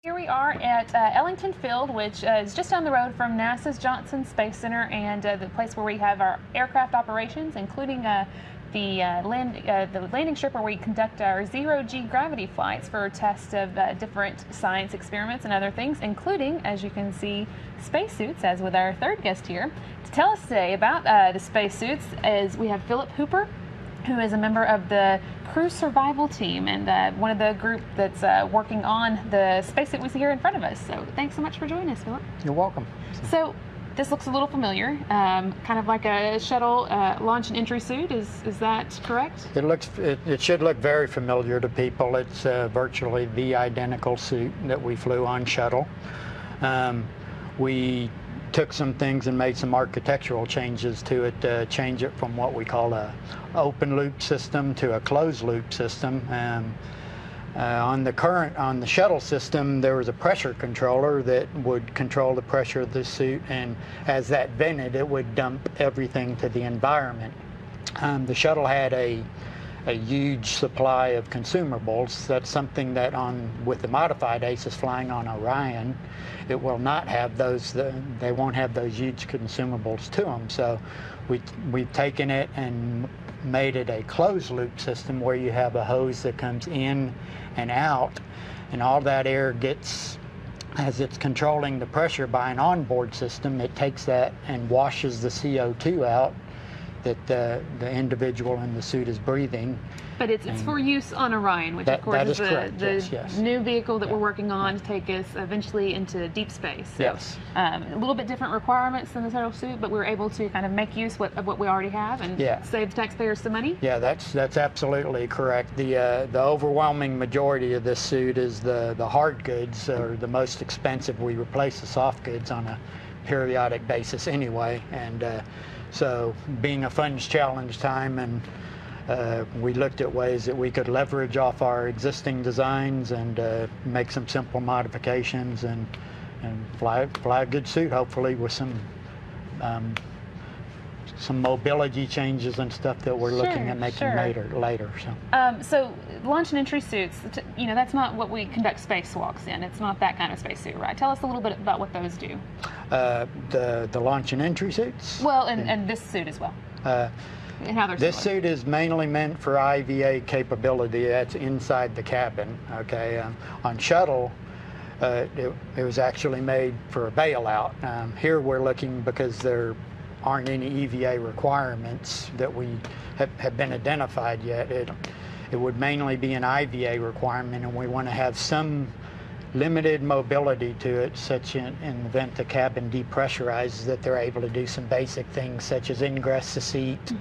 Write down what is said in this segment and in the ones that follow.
Here we are at Ellington Field, which is just down the road from NASA's Johnson Space Center, and the place where we have our aircraft operations, including the landing strip where we conduct our zero-G gravity flights for tests of different science experiments and other things, including, as you can see, spacesuits, as with our third guest here. To tell us today about the spacesuits is we have Phillip Hooper, who is a member of the crew survival team and one of the group that's working on the spacesuit we see here in front of us. So thanks so much for joining us, Phillip. You're welcome. So this looks a little familiar, kind of like a shuttle launch and entry suit. Is that correct? It should look very familiar to people. It's virtually the identical suit that we flew on shuttle. We took some things and made some architectural changes to it to change it from what we call a open loop system to a closed loop system. On the shuttle system, there was a pressure controller that would control the pressure of the suit, and as that vented, it would dump everything to the environment. The shuttle had a huge supply of consumables. That's something that with the modified ISS flying on Orion, it will not have those. They won't have those huge consumables to them. So we've taken it and made it a closed loop system where you have a hose that comes in and out, and all that air gets, as it's controlling the pressure by an onboard system, it takes that and washes the CO2 out that the individual in the suit is breathing. But it's for use on Orion, which of course is the new vehicle that we're working on to take us eventually into deep space. So, yes. A little bit different requirements than the shuttle suit, but we're able to kind of make use of what we already have and save taxpayers some money. Yeah, that's absolutely correct. The overwhelming majority of this suit is the hard goods, or the most expensive. We replace the soft goods on a periodic basis anyway, and so being a funds challenge time, and we looked at ways that we could leverage off our existing designs and make some simple modifications and fly a good suit, hopefully with some mobility changes and stuff that we're looking at making later. So launch and entry suits, that's not what we conduct spacewalks in. It's not that kind of spacesuit, right? Tell us a little bit about what those do. The launch and entry suits? Well, and this suit as well. And how they're this suit is mainly meant for IVA capability. That's inside the cabin. Okay. On shuttle, it was actually made for a bailout. Here we're looking, because there aren't any EVA requirements that we have been identified yet. It would mainly be an IVA requirement, and we want to have some limited mobility to it, such in the event the cabin depressurizes, that they're able to do some basic things such as ingress the seat,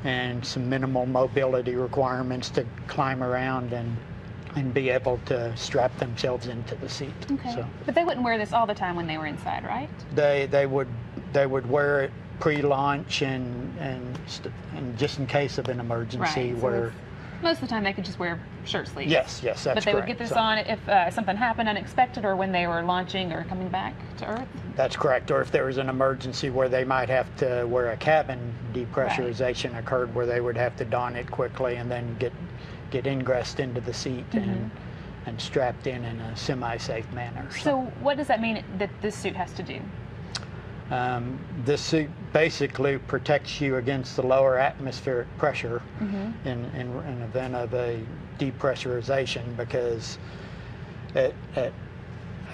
and some minimal mobility requirements to climb around and be able to strap themselves into the seat. Okay. So, but they wouldn't wear this all the time when they were inside, right? They would wear it pre-launch and just in case of an emergency, right. So most of the time they could just wear shirt sleeves. Yes, that's correct. But they would get this on if something happened unexpected, or when they were launching or coming back to Earth? That's correct. Or if there was an emergency where they might have to, where a cabin depressurization occurred, where they would have to don it quickly and then get ingressed into the seat and strapped in a semi-safe manner. So what does that mean that this suit has to do? This suit basically protects you against the lower atmospheric pressure in an event of a depressurization, because at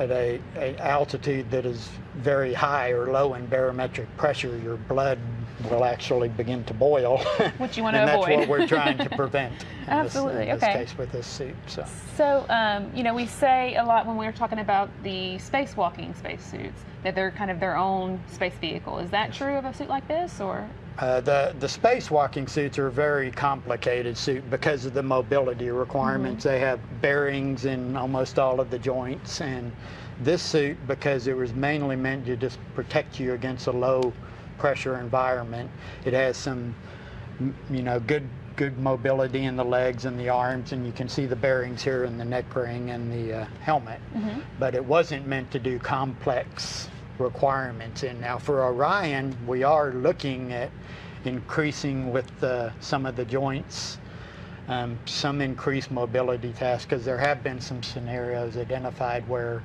a altitude that is very high or low in barometric pressure, your blood will actually begin to boil. Which you want to avoid. And that's what we're trying to prevent in this case with this suit. So we say a lot when we're talking about the spacewalking spacesuits that they're kind of their own space vehicle. Is that true of a suit like this, or? The spacewalking suits are a very complicated suit because of the mobility requirements. They have bearings in almost all of the joints, and this suit, because it was mainly meant to just protect you against a low pressure environment, it has some good mobility in the legs and the arms, and you can see the bearings here in the neck ring and the helmet. But it wasn't meant to do complex requirements. And now for Orion, we are looking at increasing with some of the joints some increased mobility tasks, because there have been some scenarios identified where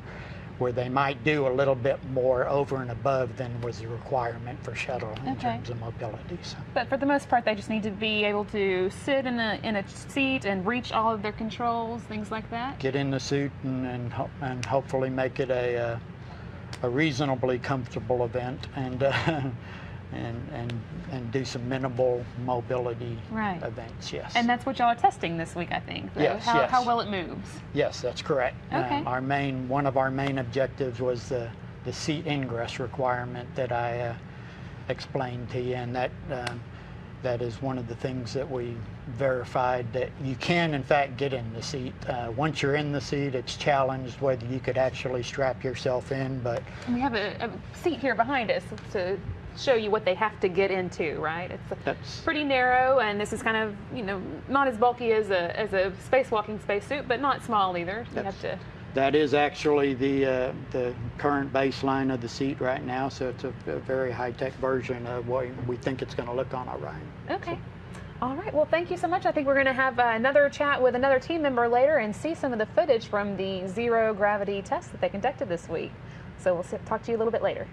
they might do a little bit more over and above than was the requirement for shuttle in terms of mobility. So. But for the most part, they just need to be able to sit in a seat and reach all of their controls, things like that? Get in the suit and hopefully make it a reasonably comfortable event, and do some minimal mobility events, yes. And that's what y'all are testing this week, I think. Yes, how well it moves. Yes, that's correct. Okay. One of our main objectives was the seat ingress requirement that I explained to you, and that is one of the things that we verified, that you can in fact get in the seat. Once you're in the seat, it's challenged whether you could actually strap yourself in, but... And we have a seat here behind us to show you what they have to get into, right? It's pretty narrow, and this is kind of, not as bulky as a spacewalking spacesuit, but not small either. You have to... That is actually the current baseline of the seat right now, so it's a very high-tech version of what we think it's going to look on Orion. Okay. All right. Well, thank you so much. I think we're going to have another chat with another team member later and see some of the footage from the zero gravity test that they conducted this week. So we'll talk to you a little bit later.